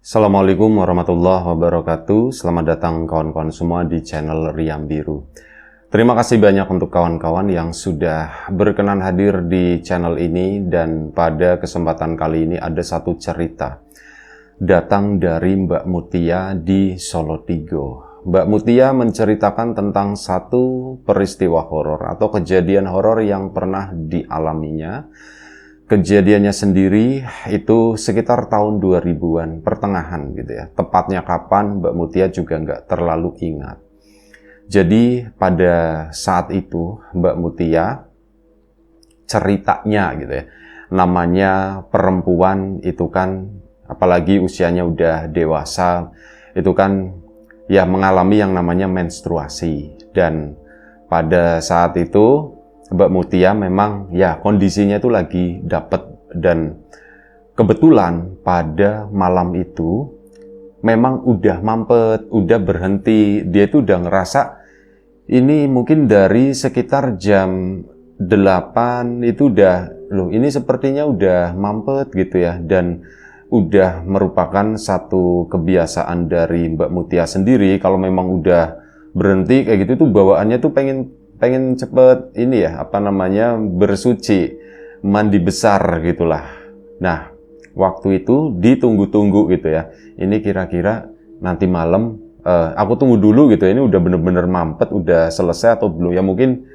Assalamualaikum warahmatullahi wabarakatuh. Selamat datang kawan-kawan semua di channel Riam Biru. Terima kasih banyak untuk kawan-kawan yang sudah berkenan hadir di channel ini, dan pada kesempatan kali ini ada satu cerita datang dari Mbak Mutia di Solotigo. Mbak Mutia menceritakan tentang satu peristiwa horor atau kejadian horor yang pernah dialaminya. Kejadiannya sendiri itu sekitar tahun 2000-an, pertengahan gitu ya. Tepatnya kapan Mbak Mutia juga nggak terlalu ingat. Jadi pada saat itu Mbak Mutia ceritanya gitu ya, namanya perempuan itu kan, apalagi usianya udah dewasa, itu kan ya mengalami yang namanya menstruasi. Dan pada saat itu Mbak Mutia memang ya kondisinya itu lagi dapet, dan kebetulan pada malam itu memang udah mampet, udah berhenti. Dia itu udah ngerasa ini mungkin dari sekitar jam 8 itu udah, loh ini sepertinya udah mampet gitu ya. Dan udah merupakan satu kebiasaan dari Mbak Mutia sendiri, kalau memang udah berhenti kayak gitu tuh bawaannya tuh pengen cepet ini ya, apa namanya, bersuci, mandi besar gitulah. Nah, waktu itu ditunggu-tunggu gitu ya. Ini kira-kira nanti malam, aku tunggu dulu gitu ya, ini udah bener-bener mampet, udah selesai atau belum. Ya mungkin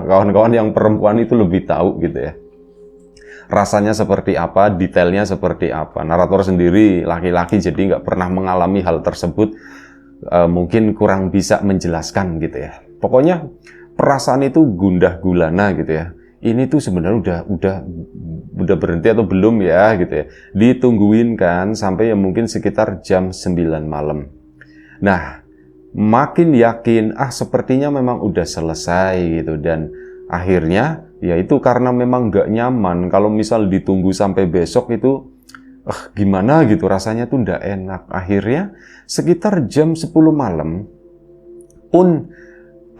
kawan-kawan yang perempuan itu lebih tahu gitu ya. Rasanya seperti apa, detailnya seperti apa. Narator sendiri laki-laki jadi nggak pernah mengalami hal tersebut, mungkin kurang bisa menjelaskan gitu ya. Pokoknya perasaan itu gundah gulana gitu ya. Ini tuh sebenarnya udah berhenti atau belum ya gitu ya. Ditungguin kan sampai ya mungkin sekitar jam 9 malam. Nah, makin yakin sepertinya memang udah selesai gitu, dan akhirnya ya itu karena memang nggak nyaman kalau misal ditunggu sampai besok itu gimana gitu, rasanya tuh nggak enak. Akhirnya sekitar jam 10 malam pun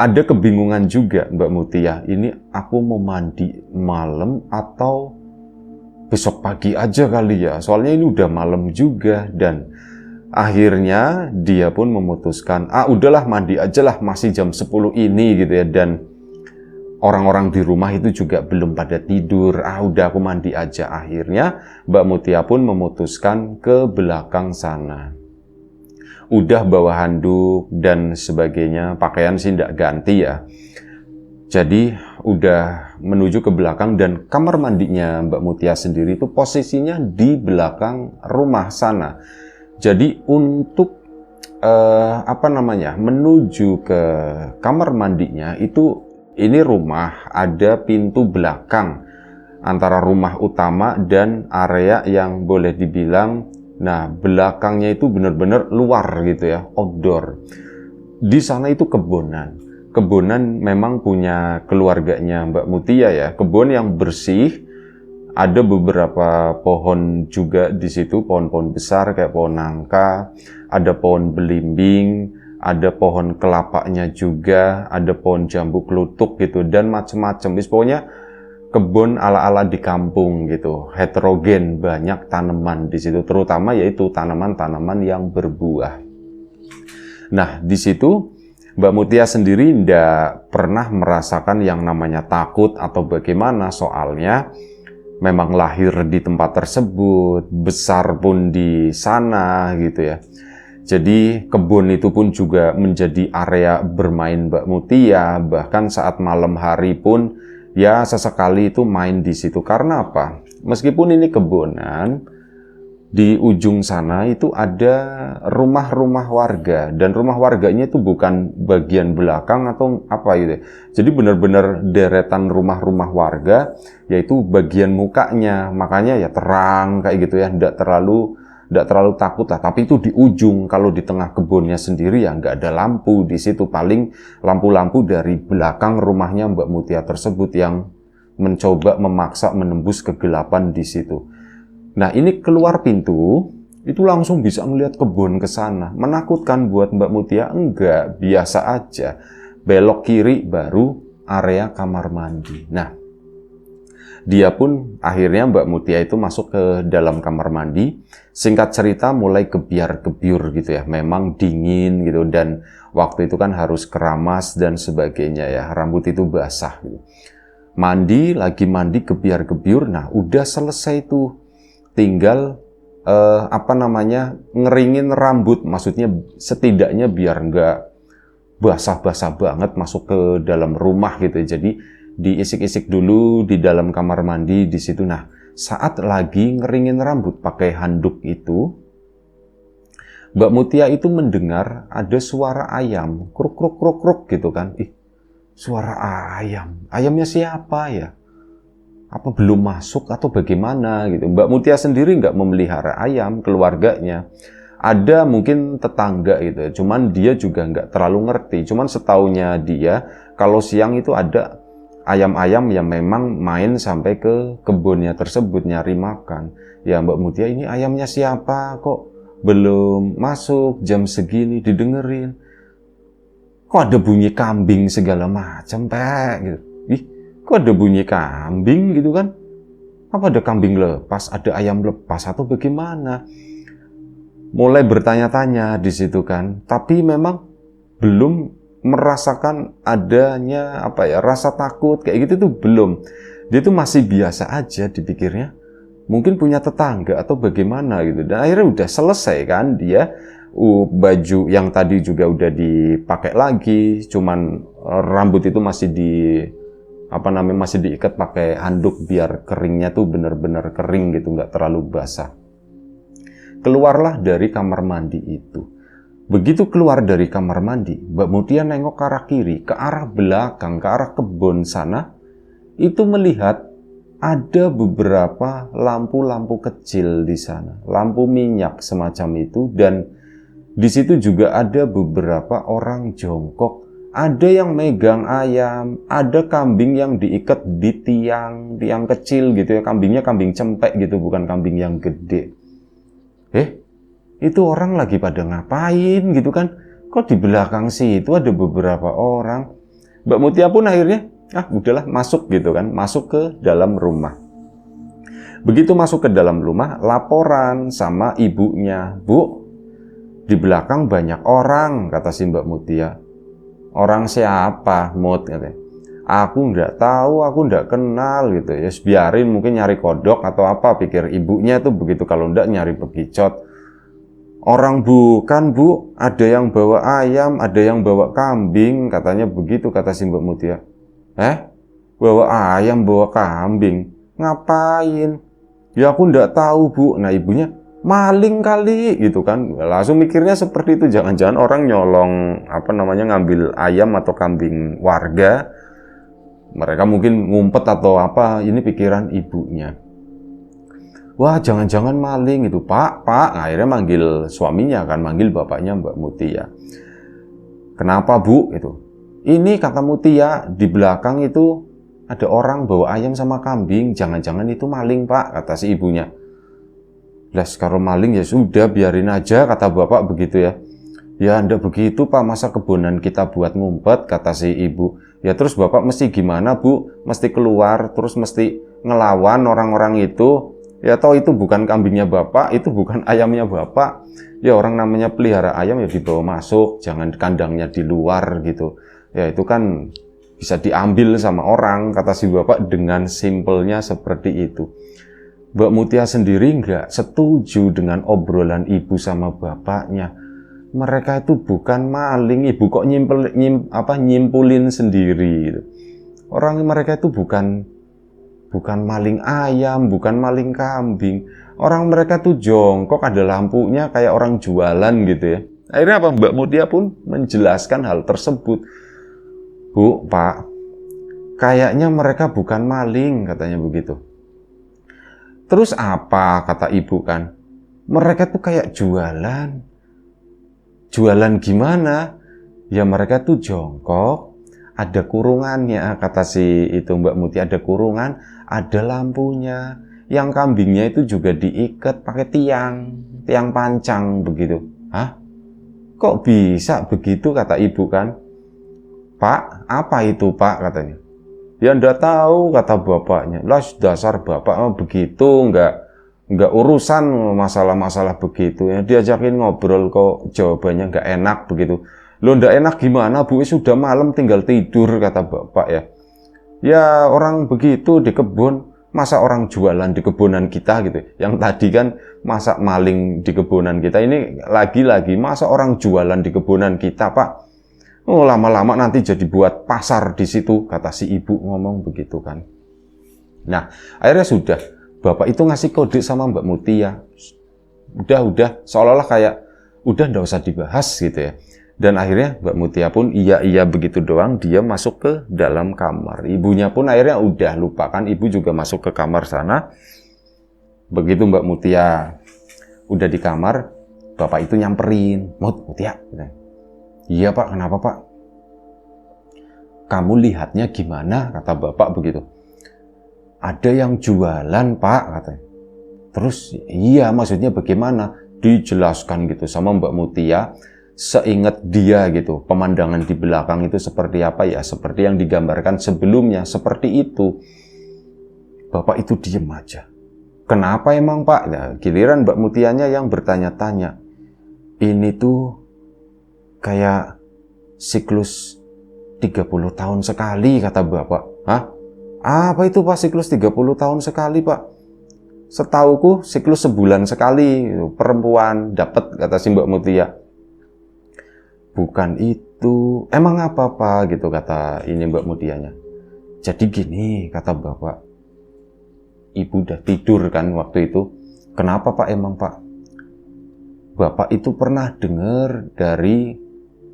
ada kebingungan juga Mbak Mutia, ini aku mau mandi malam atau besok pagi aja kali ya, soalnya ini udah malam juga. Dan akhirnya dia pun memutuskan, udahlah mandi aja lah, masih jam 10 ini gitu ya. Dan orang-orang di rumah itu juga belum pada tidur, udah aku mandi aja. Akhirnya Mbak Mutia pun memutuskan ke belakang sana. Udah bawa handuk dan sebagainya, pakaian sih nggak ganti ya. Jadi udah menuju ke belakang, dan kamar mandinya Mbak Mutia sendiri itu posisinya di belakang rumah sana. Jadi untuk menuju ke kamar mandinya itu, ini rumah ada pintu belakang antara rumah utama dan area yang boleh dibilang, nah belakangnya itu benar-benar luar gitu ya, outdoor. Di sana itu kebonan. Kebonan memang punya keluarganya Mbak Mutia ya. Kebun yang bersih, ada beberapa pohon juga di situ, pohon-pohon besar kayak pohon nangka, ada pohon belimbing, ada pohon kelapanya juga, ada pohon jambu klutuk gitu, dan macam-macam. Pokoknya kebun ala-ala di kampung gitu, heterogen, banyak tanaman di situ, terutama yaitu tanaman-tanaman yang berbuah. Nah, di situ Mbak Mutia sendiri tidak pernah merasakan yang namanya takut atau bagaimana, soalnya memang lahir di tempat tersebut, besar pun di sana gitu ya. Jadi kebun itu pun juga menjadi area bermain Mbak Mutia, bahkan saat malam hari pun ya sesekali itu main di situ. Karena apa? Meskipun ini kebunan, di ujung sana itu ada rumah-rumah warga, dan rumah warganya itu bukan bagian belakang atau apa gitu. Jadi benar-benar deretan rumah-rumah warga, yaitu bagian mukanya. Makanya ya terang kayak gitu ya, tidak terlalu takut lah. Tapi itu di ujung, kalau di tengah kebunnya sendiri ya nggak ada lampu di situ. Paling lampu-lampu dari belakang rumahnya Mbak Mutia tersebut yang mencoba memaksa menembus kegelapan di situ. Nah, ini keluar pintu, itu langsung bisa melihat kebun ke sana. Menakutkan buat Mbak Mutia? Enggak, biasa aja. Belok kiri baru area kamar mandi. Nah, Dia pun akhirnya Mbak Mutia itu masuk ke dalam kamar mandi. Singkat cerita mulai gebiar-gebiur gitu ya. Memang dingin gitu dan waktu itu kan harus keramas dan sebagainya ya. Rambut itu basah gitu. Mandi, lagi mandi gebiar-gebiur. Nah, udah selesai tuh. Tinggal ngeringin rambut. Maksudnya setidaknya biar nggak basah-basah banget masuk ke dalam rumah gitu. Jadi diisik-isik dulu di dalam kamar mandi di situ. Nah, saat lagi ngeringin rambut pakai handuk itu, Mbak Mutia itu mendengar ada suara ayam, kruk kruk kruk kruk gitu kan. Ih, suara ayam. Ayamnya siapa ya? Apa belum masuk atau bagaimana gitu. Mbak Mutia sendiri nggak memelihara ayam, keluarganya. Ada mungkin tetangga gitu, cuman dia juga nggak terlalu ngerti. Cuman setaunya dia, kalau siang itu ada ayam-ayam yang memang main sampai ke kebunnya tersebut nyari makan. Ya Mbak Mutia, ini ayamnya siapa? Kok belum masuk jam segini didengerin? Kok ada bunyi kambing segala macam, Pak? Gitu. Ih, kok ada bunyi kambing gitu kan? Apa ada kambing lepas, ada ayam lepas atau bagaimana? Mulai bertanya-tanya di situ kan, tapi memang belum merasakan adanya rasa takut kayak gitu tuh belum. Dia tuh masih biasa aja dipikirnya. Mungkin punya tetangga atau bagaimana gitu. Dan akhirnya udah selesai kan dia baju yang tadi juga udah dipakai lagi, cuman rambut itu masih masih diikat pakai handuk biar keringnya tuh bener-bener kering gitu, nggak terlalu basah. Keluarlah dari kamar mandi itu. Begitu keluar dari kamar mandi, Mbak Mutia nengok ke arah kiri, ke arah belakang, ke arah kebun sana, itu melihat ada beberapa lampu-lampu kecil di sana, lampu minyak semacam itu, dan di situ juga ada beberapa orang jongkok. Ada yang megang ayam, ada kambing yang diikat di tiang kecil gitu ya, kambingnya kambing cempek gitu, bukan kambing yang gede. Itu orang lagi pada ngapain gitu kan? Kok di belakang situ ada beberapa orang? Mbak Mutia pun akhirnya, udahlah masuk gitu kan, masuk ke dalam rumah. Begitu masuk ke dalam rumah, laporan sama ibunya, Bu, di belakang banyak orang, kata si Mbak Mutia. Orang siapa, Mut? Katanya. Aku nggak tahu, aku nggak kenal gitu ya. Biarin mungkin nyari kodok atau apa, pikir ibunya tuh begitu, kalau nggak nyari bekicot. Orang bukan, Bu, ada yang bawa ayam, ada yang bawa kambing, katanya begitu, kata si Mbak Mutia. Bawa ayam, bawa kambing, ngapain? Ya aku nggak tahu, Bu. Nah ibunya, maling kali gitu kan. Langsung mikirnya seperti itu, jangan-jangan orang nyolong ngambil ayam atau kambing warga. Mereka mungkin ngumpet atau apa, ini pikiran ibunya. Wah, jangan-jangan maling itu, Pak. Nah, akhirnya manggil suaminya kan, manggil bapaknya Mbak Mutia. Kenapa, Bu? Itu. Ini kata Mutia, di belakang itu ada orang bawa ayam sama kambing. Jangan-jangan itu maling, Pak, kata si ibunya. Las, kalau maling ya sudah, biarin aja, kata bapak begitu ya. Ya, ndak begitu, Pak, masa kebunan kita buat ngumpet, kata si ibu. Ya terus bapak mesti gimana, Bu? Mesti keluar, terus mesti ngelawan orang-orang itu. Ya toh itu bukan kambingnya bapak, itu bukan ayamnya bapak. Ya orang namanya pelihara ayam ya dibawa masuk, jangan kandangnya di luar gitu. Ya itu kan bisa diambil sama orang, kata si bapak dengan simpelnya seperti itu. Mbak Mutia sendiri nggak setuju dengan obrolan ibu sama bapaknya. Mereka itu bukan maling, ibu kok nyimpulin sendiri gitu. Orang mereka itu bukan maling ayam, bukan maling kambing. Orang mereka tuh jongkok, ada lampunya kayak orang jualan gitu ya. Akhirnya apa? Mbak Mutia pun menjelaskan hal tersebut. Bu, Pak, kayaknya mereka bukan maling, katanya begitu. Terus apa, kata ibu kan? Mereka tuh kayak jualan. Jualan gimana? Ya mereka tuh jongkok, ada kurungannya, kata si itu Mbak Mutia, ada kurungan, ada lampunya. Yang kambingnya itu juga diikat pakai tiang pancang begitu. Hah? Kok bisa begitu, kata ibu kan? Pak, apa itu, Pak, katanya. Ya ndak tahu, kata bapaknya. Lah dasar bapak mah begitu, nggak urusan masalah-masalah begitu. Ya diajakin ngobrol kok jawabannya nggak enak begitu. Lo ndak enak gimana Bu? Sudah malam tinggal tidur, kata bapak ya. Ya orang begitu di kebun, masa orang jualan di kebunan kita gitu. Yang tadi kan masa maling di kebunan kita, ini lagi-lagi masa orang jualan di kebunan kita, Pak. Oh, lama-lama nanti jadi buat pasar di situ, kata si ibu ngomong begitu kan. Nah, akhirnya sudah, bapak itu ngasih kode sama Mbak Mutia. Udah, seolah-olah kayak, udah nggak usah dibahas gitu ya. Dan akhirnya Mbak Mutia pun iya begitu doang, dia masuk ke dalam kamar. Ibunya pun akhirnya udah lupakan, ibu juga masuk ke kamar sana. Begitu Mbak Mutia udah di kamar, bapak itu nyamperin, Mutia. Iya Pak, kenapa Pak? Kamu lihatnya gimana? Kata bapak begitu. Ada yang jualan Pak, katanya. Terus iya maksudnya bagaimana? Dijelaskan gitu sama Mbak Mutia. Seingat dia gitu, pemandangan di belakang itu seperti apa ya? Seperti yang digambarkan sebelumnya, seperti itu. Bapak itu diem aja. Kenapa emang Pak? Nah, giliran Mbak Mutianya yang bertanya-tanya. Ini tuh kayak siklus 30 tahun sekali, kata bapak. Hah? Apa itu Pak siklus 30 tahun sekali Pak? Setauku siklus sebulan sekali, perempuan dapat, kata si Mbak Mutia. Bukan itu. Emang apa Pak? Gitu kata ini Mbak Mutianya. Jadi gini, kata bapak. Ibu udah tidur kan waktu itu. Kenapa Pak emang Pak? Bapak itu pernah dengar dari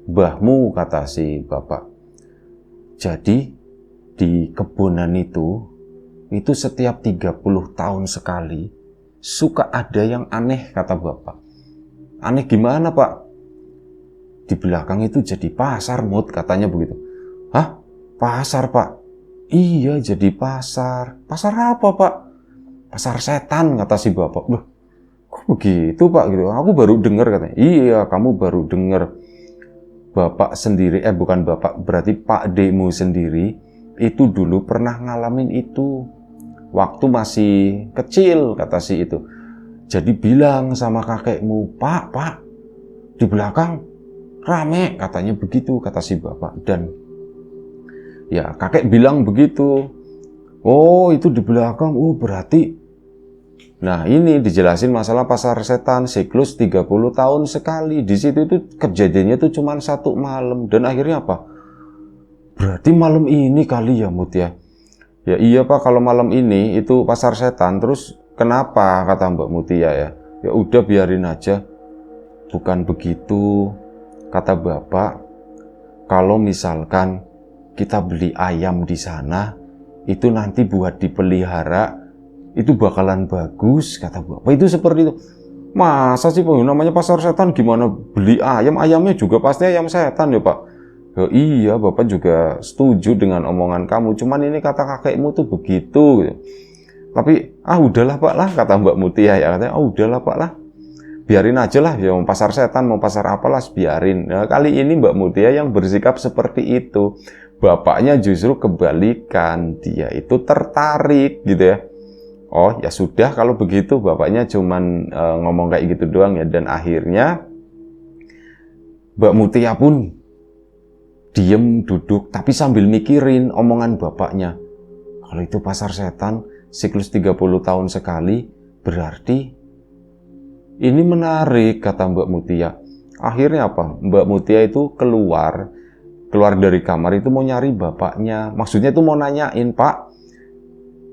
mbahmu, kata si bapak. Jadi di kebunan itu setiap 30 tahun sekali suka ada yang aneh, kata bapak. Aneh gimana Pak? Di belakang itu jadi pasar Mut, katanya begitu. Hah? Pasar Pak? Iya jadi pasar. Pasar apa Pak? Pasar setan, kata si bapak. Loh, kok begitu Pak? Gitu. Aku baru dengar, katanya. Iya kamu baru dengar. Bapak sendiri, bukan bapak, berarti Pak Demu sendiri, itu dulu pernah ngalamin itu. Waktu masih kecil, kata si itu. Jadi bilang sama kakekmu, Pak, di belakang rame, katanya begitu, kata si bapak. Dan ya kakek bilang begitu. Oh itu di belakang, berarti. Nah ini dijelasin masalah pasar setan, siklus 30 tahun sekali. Di situ itu kejadiannya itu cuma satu malam. Dan akhirnya apa? Berarti malam ini kali ya Mut ya? Ya iya Pak, kalau malam ini itu pasar setan. Terus kenapa, kata Mbak Mutia ya? Ya udah biarin aja. Bukan begitu, kata bapak. Kalau misalkan kita beli ayam di sana, itu nanti buat dipelihara, itu bakalan bagus, kata bapak. Itu seperti itu. Masa sih Pak, namanya pasar setan, gimana beli ayam? Ayamnya juga pasti ayam setan ya Pak. Ya, iya bapak juga setuju dengan omongan kamu, cuman ini kata kakekmu tuh begitu gitu. Tapi udahlah Pak lah, kata Mbak Mutia ya, katanya udahlah Pak lah, biarin aja lah, ya mau pasar setan mau pasar apalah biarin. Nah, kali ini Mbak Mutia yang bersikap seperti itu. Bapaknya justru kebalikan, dia itu tertarik gitu ya. Oh ya sudah kalau begitu, bapaknya cuman ngomong kayak gitu doang ya. Dan akhirnya Mbak Mutia pun diem duduk tapi sambil mikirin omongan bapaknya. Kalau itu pasar setan siklus 30 tahun sekali, berarti ini menarik, kata Mbak Mutia. Akhirnya apa? Mbak Mutia itu keluar dari kamar itu mau nyari bapaknya. Maksudnya itu mau nanyain, Pak,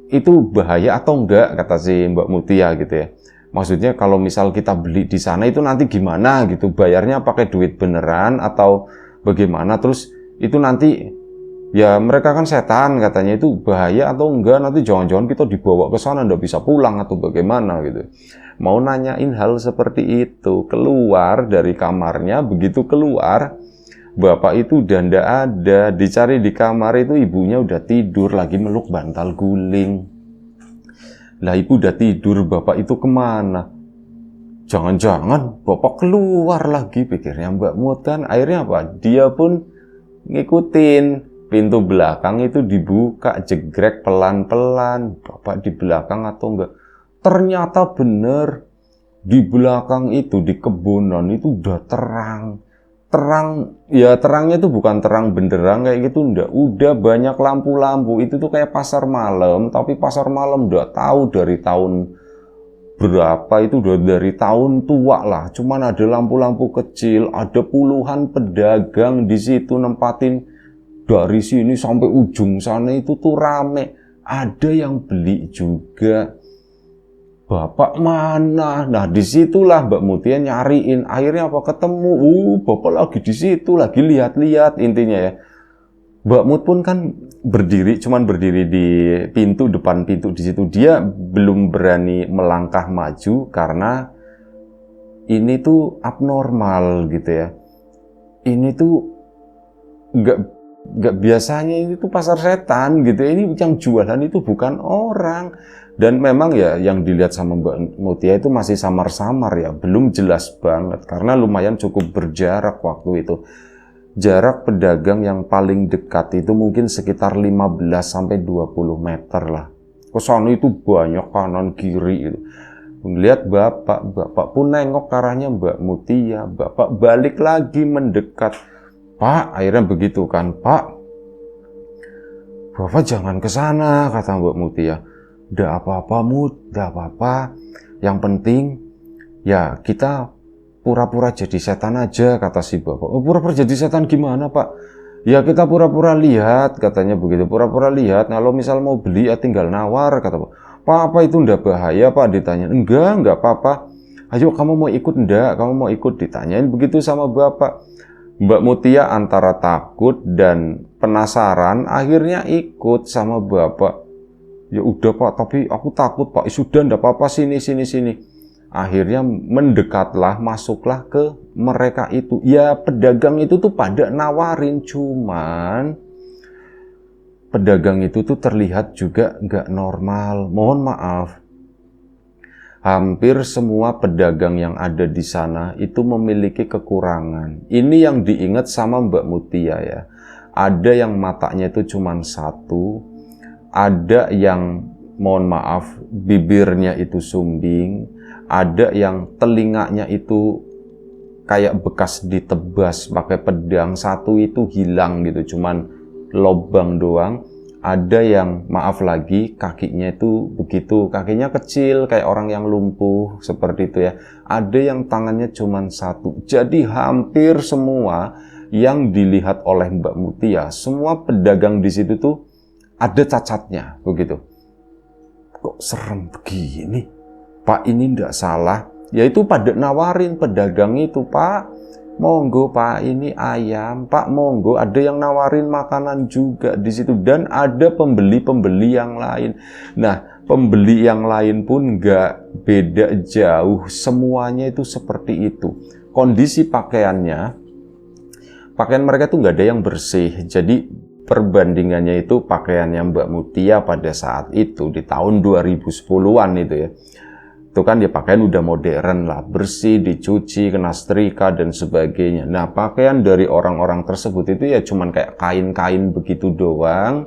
itu bahaya atau enggak, kata si Mbak Mutia gitu ya. Maksudnya kalau misal kita beli di sana itu nanti gimana gitu, bayarnya pakai duit beneran atau bagaimana, terus itu nanti ya mereka kan setan, katanya itu bahaya atau enggak, nanti jangan-jangan kita dibawa ke sana nggak bisa pulang atau bagaimana gitu. Mau nanyain hal seperti itu, keluar dari kamarnya, begitu keluar bapak itu udah ndak ada, dicari di kamar itu ibunya udah tidur lagi meluk bantal guling. Lah ibu udah tidur, bapak itu kemana? Jangan-jangan bapak keluar lagi, pikirnya Mbak Mut kan. Akhirnya apa? Dia pun ngikutin, pintu belakang itu dibuka, jegrek pelan-pelan. Bapak di belakang atau enggak? Ternyata bener, di belakang itu, di kebunan itu udah terang. Terang, ya terangnya itu bukan terang benderang kayak gitu, enggak. Udah banyak lampu-lampu, itu tuh kayak pasar malam, tapi pasar malam udah tahu dari tahun berapa, itu udah dari tahun tua lah. Cuman ada lampu-lampu kecil, ada puluhan pedagang di situ nempatin dari sini sampai ujung sana itu tuh rame. Ada yang beli juga. Bapak mana? Nah disitulah Mbak Mutia nyariin. Akhirnya apa ketemu? Bapak lagi di situ, lagi lihat-lihat intinya ya. Mbak Mut pun kan berdiri, cuman berdiri di pintu, depan pintu di situ. Dia belum berani melangkah maju karena ini tuh abnormal gitu ya. Ini tuh nggak biasanya, ini tuh pasar setan gitu. Ini yang jualan itu bukan orang. Dan memang ya yang dilihat sama Mbak Mutia itu masih samar-samar ya, belum jelas banget karena lumayan cukup berjarak waktu itu. Jarak pedagang yang paling dekat itu mungkin sekitar 15-20 meter lah. Kesana itu banyak kanan kiri itu. Melihat bapak pun nengok ke arahnya Mbak Mutia. Bapak balik lagi mendekat. Pak, akhirnya begitu kan, Pak. Bapak jangan ke sana, kata Mbak Mutia. Udah apa-apa Mut, udah apa-apa. Yang penting ya kita pura-pura jadi setan aja, kata si bapak. Oh, pura-pura jadi setan gimana Pak? Ya kita pura-pura lihat, katanya begitu. Pura-pura lihat, kalau misal mau beli ya tinggal nawar, kata Pak. Pak, apa itu ndak bahaya Pak? Ditanya. Enggak apa-apa. Ayo kamu mau ikut enggak? Kamu mau ikut? Ditanyain begitu sama bapak. Mbak Mutia antara takut dan penasaran, akhirnya ikut sama bapak. Ya udah Pak, tapi aku takut Pak. Sudah ndak apa-apa, sini. Akhirnya mendekatlah, masuklah ke mereka itu. Ya pedagang itu tuh pada nawarin, cuman pedagang itu tuh terlihat juga nggak normal. Mohon maaf. Hampir semua pedagang yang ada di sana itu memiliki kekurangan. Ini yang diingat sama Mbak Mutia ya. Ada yang matanya itu cuma satu, ada yang mohon maaf bibirnya itu sumbing, ada yang telinganya itu kayak bekas ditebas pakai pedang, satu itu hilang gitu, cuman lobang doang. Ada yang maaf lagi kakinya itu begitu, kakinya kecil kayak orang yang lumpuh seperti itu ya. Ada yang tangannya cuma satu. Jadi hampir semua yang dilihat oleh Mbak Mutia, semua pedagang di situ tuh ada cacatnya begitu. Kok serem begini? Pak, ini ndak salah. Yaitu pada nawarin pedagang itu, Pak, monggo Pak, ini ayam, Pak, monggo. Ada yang nawarin makanan juga di situ, dan ada pembeli-pembeli yang lain. Nah, pembeli yang lain pun nggak beda jauh, semuanya itu seperti itu. Kondisi pakaian mereka tuh nggak ada yang bersih. Jadi perbandingannya itu pakaiannya Mbak Mutia pada saat itu di tahun 2010-an itu ya. Itu kan dia pakaian udah modern lah, bersih, dicuci, kena setrika dan sebagainya. Nah, pakaian dari orang-orang tersebut itu ya cuman kayak kain-kain begitu doang.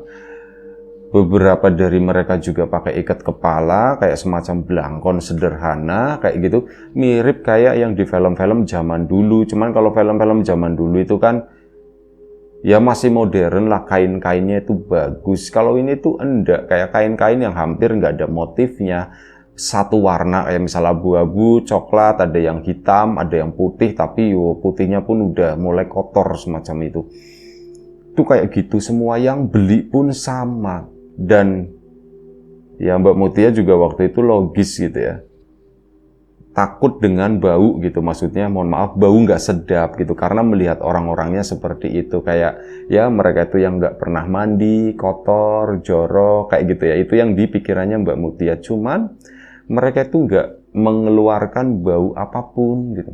Beberapa dari mereka juga pakai ikat kepala, kayak semacam belangkon sederhana, kayak gitu. Mirip kayak yang di film-film zaman dulu. Cuman kalau film-film zaman dulu itu kan ya masih modern lah, kain-kainnya itu bagus. Kalau ini tuh enggak, kayak kain-kain yang hampir nggak ada motifnya. Satu warna, kayak misalnya abu-abu, coklat, ada yang hitam, ada yang putih, tapi putihnya pun udah mulai kotor semacam itu. Itu kayak gitu, semua yang beli pun sama. Dan ya Mbak Mutia juga waktu itu logis gitu ya. Takut dengan bau gitu, maksudnya mohon maaf, bau nggak sedap gitu, karena melihat orang-orangnya seperti itu, kayak ya mereka itu yang nggak pernah mandi, kotor, jorok, kayak gitu ya. Itu yang dipikirannya Mbak Mutia, cuman mereka itu nggak mengeluarkan bau apapun gitu.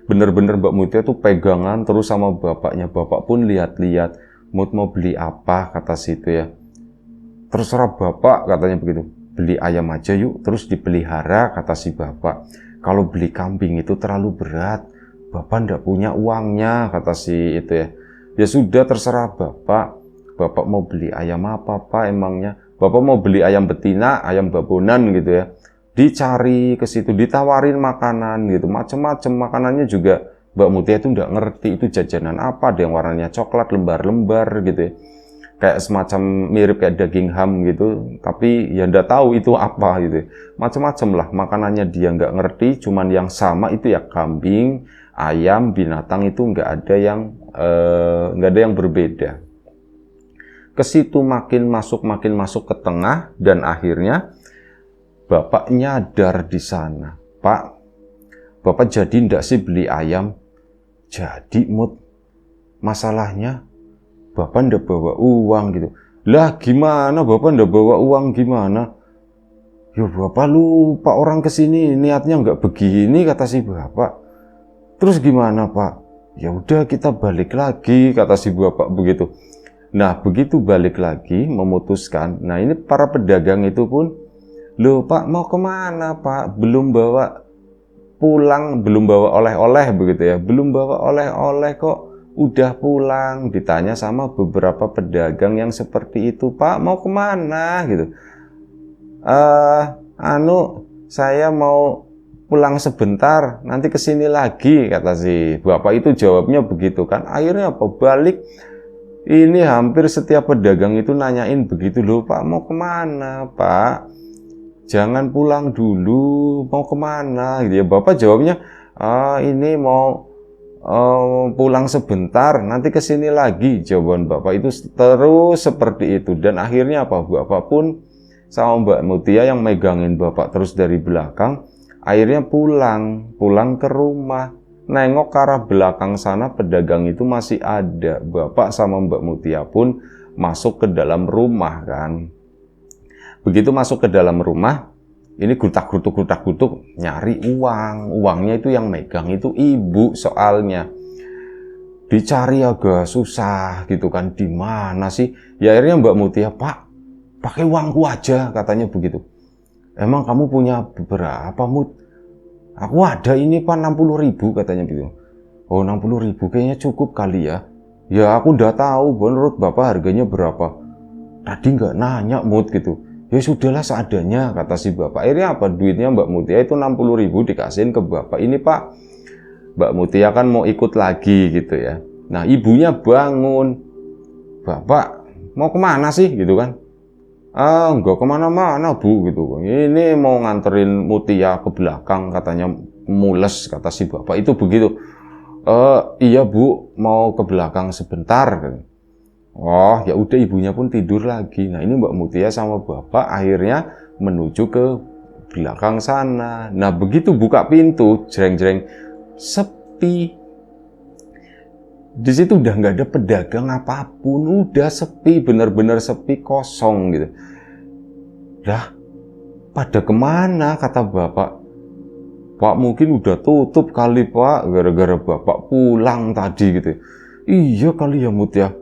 Bener-bener Mbak Mutia tuh pegangan terus sama bapaknya. Bapak pun lihat-lihat, Mut mau beli apa, kata situ ya. Terserah Bapak, katanya begitu. Beli ayam aja yuk, terus dipelihara, kata si bapak. Kalau beli kambing itu terlalu berat, Bapak ndak punya uangnya, kata si itu ya. Ya sudah, terserah Bapak. Bapak mau beli ayam apa Pak emangnya? Bapak mau beli ayam betina, ayam babonan gitu ya. Dicari ke situ, ditawarin makanan gitu, macam-macam makanannya juga. Mbak Mutia itu nggak ngerti itu jajanan apa, ada yang warnanya coklat lembar-lembar gitu ya. Kayak semacam mirip kayak daging ham gitu, tapi ya nggak tahu itu apa gitu. Macam-macam lah makanannya, dia nggak ngerti, cuman yang sama itu ya kambing, ayam, binatang itu nggak ada yang berbeda. Ke situ makin masuk ke tengah, dan akhirnya Bapak nyadar di sana. Pak, Bapak jadi ndak sih beli ayam? Jadi, Mut. Masalahnya Bapak ndak bawa uang gitu. Lah gimana Bapak ndak bawa uang gimana? Ya Bapak lupa orang kesini niatnya nggak begini, kata si Bapak. Terus gimana Pak? Ya udah kita balik lagi, kata si Bapak begitu. Nah begitu balik lagi memutuskan. Nah ini para pedagang itu pun, loh Pak mau kemana Pak? Belum bawa pulang, belum bawa oleh-oleh begitu ya. Belum bawa oleh-oleh kok udah pulang. Ditanya sama beberapa pedagang yang seperti itu, Pak mau kemana gitu. Saya mau pulang sebentar, nanti kesini lagi, kata si Bapak itu. Jawabnya begitu kan. Akhirnya apa? Balik. Ini hampir setiap pedagang itu nanyain begitu, loh Pak mau kemana Pak? Jangan pulang dulu, mau kemana gitu ya. Bapak jawabnya, ini mau pulang sebentar, nanti kesini lagi. Jawaban Bapak itu terus seperti itu. Dan akhirnya apa? Bapak pun sama Mbak Mutia yang megangin Bapak terus dari belakang, akhirnya pulang ke rumah. Nengok ke arah belakang sana, pedagang itu masih ada. Bapak sama Mbak Mutia pun masuk ke dalam rumah kan. Begitu masuk ke dalam rumah, ini gutak-gutuk nyari uang. Uangnya itu yang megang itu ibu soalnya. Dicari agak susah gitu kan, di mana sih? Ya akhirnya Mbak Mutia, Pak, pakai uangku aja, katanya begitu. Emang kamu punya berapa, Mut? Aku ada ini Pak 60.000, katanya gitu. Oh 60.000 kayaknya cukup kali ya. Ya aku udah tahu menurut Bapak harganya berapa. Tadi nggak nanya Mut gitu. Ya sudahlah seadanya, kata si Bapak. Akhirnya apa? Duitnya Mbak Mutia itu 60.000 dikasihin ke Bapak. Ini Pak, Mbak Mutia kan mau ikut lagi gitu ya. Nah ibunya bangun. Bapak mau kemana sih gitu kan? Enggak kemana-mana Bu gitu. Ini mau nganterin Mutia ke belakang, katanya mules, kata si Bapak itu begitu. Iya Bu, mau ke belakang sebentar. Oh ya udah, ibunya pun tidur lagi. Nah ini Mbak Mutia sama Bapak akhirnya menuju ke belakang sana. Nah begitu buka pintu, jreng-jreng, sepi. Di situ udah nggak ada pedagang apapun, udah sepi, bener-bener sepi, kosong gitu. Lah, pada kemana, kata Bapak? Pak mungkin udah tutup kali Pak, gara-gara Bapak pulang tadi gitu. Iya kali ya Mut ya.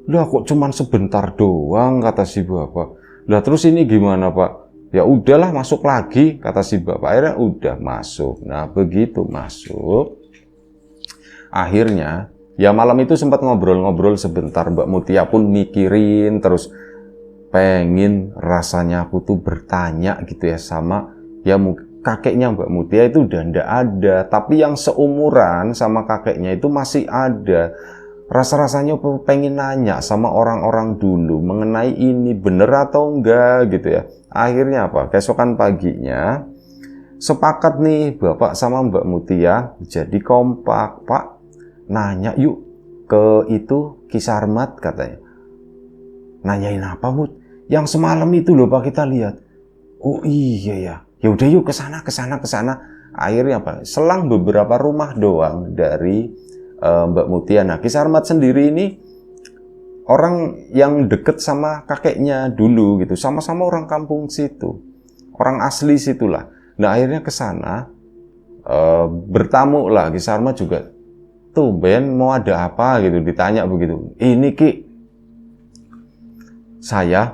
Lah kok cuman sebentar doang, kata si Bapak. Lah terus ini gimana Pak? Ya udahlah masuk lagi, kata si Bapak. Akhirnya udah masuk. Nah begitu masuk, akhirnya ya malam itu sempat ngobrol-ngobrol sebentar. Mbak Mutia pun mikirin terus, pengen rasanya aku tuh bertanya gitu ya sama ya kakeknya Mbak Mutia itu udah ndak ada, tapi yang seumuran sama kakeknya itu masih ada. Rasa-rasanya pengen nanya sama orang-orang dulu mengenai ini bener atau enggak gitu ya. Akhirnya apa? Keesokan paginya sepakat nih Bapak sama Mbak Mutia, jadi kompak, Pak nanya yuk ke itu Ki Sarmat, katanya. Nanyain apa Mut? Yang semalam itu loh Pak kita lihat. Oh iya ya. Ya udah yuk ke sana. Akhirnya apa? Selang beberapa rumah doang dari Mbak Mutia. Nah Ki Sarmat sendiri ini orang yang deket sama kakeknya dulu gitu. Sama-sama orang kampung situ. Orang asli situlah. Nah akhirnya ke sana bertamu lah. Ki Sarmat juga, tumben mau ada apa gitu, ditanya begitu. Ini Ki,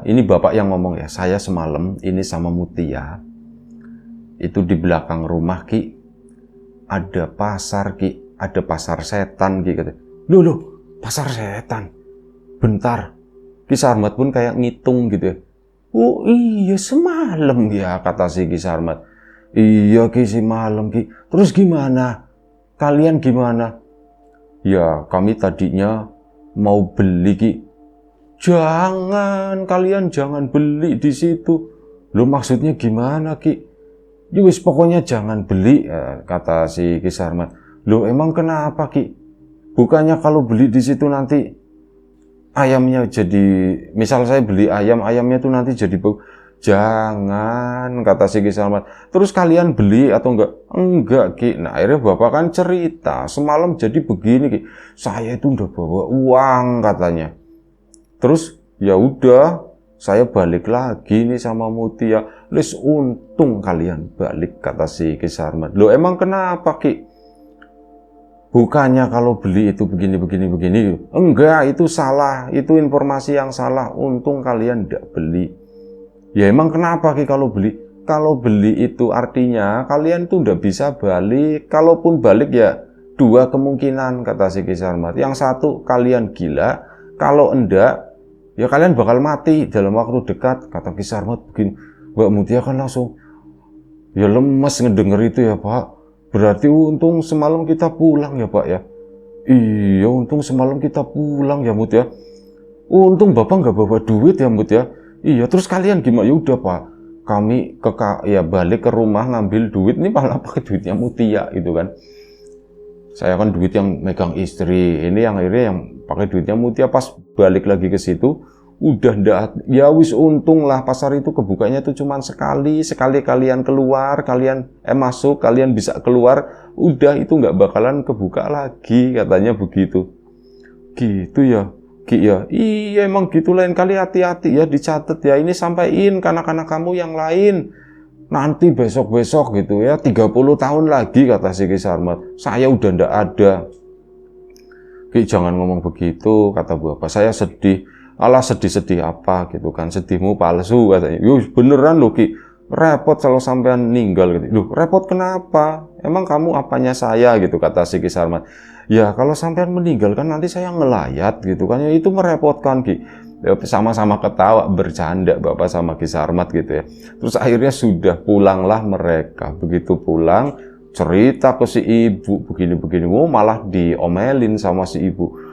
ini Bapak yang ngomong ya, saya semalam ini sama Mutia itu di belakang rumah Ki ada pasar Ki, ada pasar setan Ki, kata. Loh pasar setan. Bentar, Ki Sarmat pun kayak ngitung gitu ya. Oh iya semalam ya, kata si Ki Sarmat. Iya Ki, semalam Ki. Terus gimana? Kalian gimana? Ya kami tadinya mau beli Ki. Jangan, kalian jangan beli di situ. Loh maksudnya gimana Ki? Ya wis pokoknya jangan beli, kata si Ki Sarmat. Loh emang kenapa Ki? Bukannya kalau beli di situ nanti ayamnya jadi, misal saya beli ayam, ayamnya tuh nanti jadi bau. Jangan, kata si Ki Sarmat. Terus kalian beli atau enggak? Enggak Ki. Nah akhirnya bapak kan cerita, semalam jadi begini Ki. Saya itu udah bawa uang katanya. Terus ya udah, saya balik lagi nih sama Mutia. Les untung kalian balik, kata si Ki Sarmat. Loh emang kenapa Ki? Bukannya kalau beli itu begini. Enggak, itu salah. Itu informasi yang salah. Untung kalian tidak beli. Ya emang kenapa Ki kalau beli? Kalau beli itu artinya kalian tuh udah bisa balik. Kalaupun balik ya dua kemungkinan, kata si Ki Sarmat. Yang satu kalian gila. Kalau enggak ya kalian bakal mati dalam waktu dekat, kata Ki Sarmat begini. Mbak Mutia kan langsung ya lemes ngedenger itu ya Pak. Berarti untung semalam kita pulang ya Pak ya. Iya untung semalam kita pulang ya Mut ya. Untung Bapak nggak bawa duit ya Mut ya. Iya terus kalian gimana? Ya udah Pak, kami ya balik ke rumah ngambil duit, nih malah pakai duitnya Mutia gitu kan. Saya kan duit yang megang istri, ini yang akhirnya yang pakai duitnya Mutia. Pas balik lagi ke situ udah ndak, ya wis untung lah pasar itu kebukanya tuh cuman sekali kalian keluar, kalian masuk, kalian bisa keluar, udah itu nggak bakalan kebuka lagi, katanya begitu. Gitu ya Ki ya. Iya emang gitu, lain kali hati-hati ya, dicatat ya, ini sampaiin ke anak-anak kamu yang lain. Nanti besok-besok gitu ya, 30 tahun lagi, kata si Ki Sarmat, saya udah ndak ada. Ki jangan ngomong begitu, kata bapak, saya sedih. Alah sedih-sedih apa gitu kan, sedihmu palsu katanya. Yus beneran loh Ki, repot kalau sampean meninggal gitu. Loh repot kenapa? Emang kamu apanya saya gitu, kata si Ki Sarmat. Ya kalau sampean meninggal kan nanti saya ngelayat gitu kan, ya itu merepotkan Ki. Sama-sama ketawa bercanda bapak sama Ki Sarmat gitu ya. Terus akhirnya sudah pulanglah mereka. Begitu pulang cerita ke si ibu begini-begini, malah diomelin sama si ibu.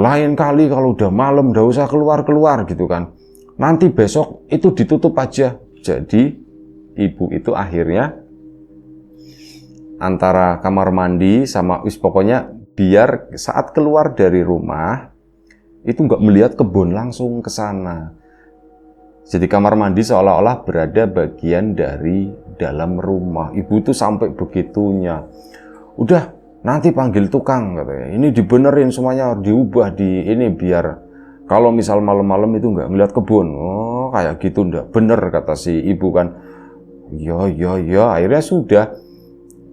Lain kali kalau udah malam udah usah keluar-keluar gitu kan. Nanti besok itu ditutup aja. Jadi ibu itu akhirnya antara kamar mandi sama pokoknya biar saat keluar dari rumah itu nggak melihat kebun, langsung ke sana. Jadi kamar mandi seolah-olah berada bagian dari dalam rumah. Ibu tuh sampai begitunya. Udah, nanti panggil tukang katanya. Ini dibenerin semuanya, diubah di ini biar kalau misal malam-malam itu nggak ngeliat kebun. Oh, kayak gitu ndak bener, kata si ibu kan. Ya, akhirnya sudah.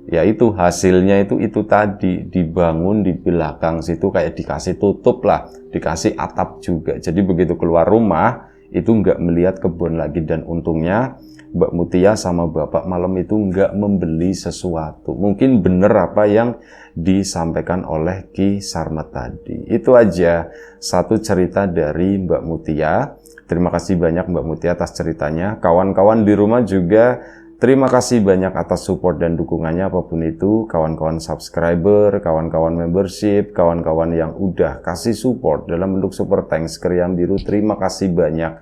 Ya itu hasilnya itu tadi, dibangun di belakang situ kayak dikasih tutup lah, dikasih atap juga. Jadi begitu keluar rumah itu nggak melihat kebun lagi, dan untungnya Mbak Mutia sama Bapak malam itu nggak membeli sesuatu. Mungkin bener apa yang disampaikan oleh Ki Sarmat tadi. Itu aja satu cerita dari Mbak Mutia. Terima kasih banyak Mbak Mutia atas ceritanya. Kawan-kawan di rumah juga terima kasih banyak atas support dan dukungannya apapun itu. Kawan-kawan subscriber, kawan-kawan membership, kawan-kawan yang udah kasih support dalam bentuk super thanks ke Riam Biru, terima kasih banyak.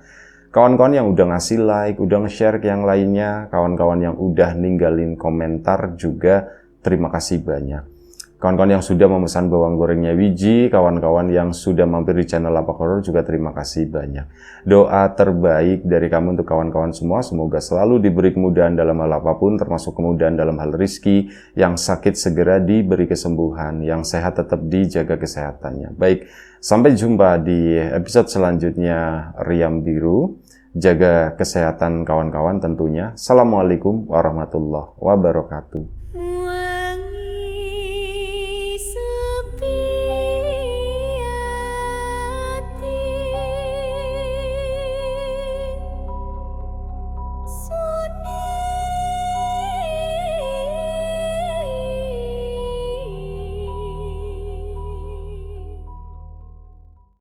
Kawan-kawan yang udah ngasih like, udah nge-share ke yang lainnya, kawan-kawan yang udah ninggalin komentar juga, terima kasih banyak. Kawan-kawan yang sudah memesan bawang gorengnya Wiji, kawan-kawan yang sudah mampir di channel Lapak Horor juga terima kasih banyak. Doa terbaik dari kami untuk kawan-kawan semua, semoga selalu diberi kemudahan dalam hal apapun, termasuk kemudahan dalam hal rezeki, yang sakit segera diberi kesembuhan, yang sehat tetap dijaga kesehatannya. Baik, sampai jumpa di episode selanjutnya Riam Biru. Jaga kesehatan kawan-kawan tentunya. Assalamualaikum warahmatullahi wabarakatuh.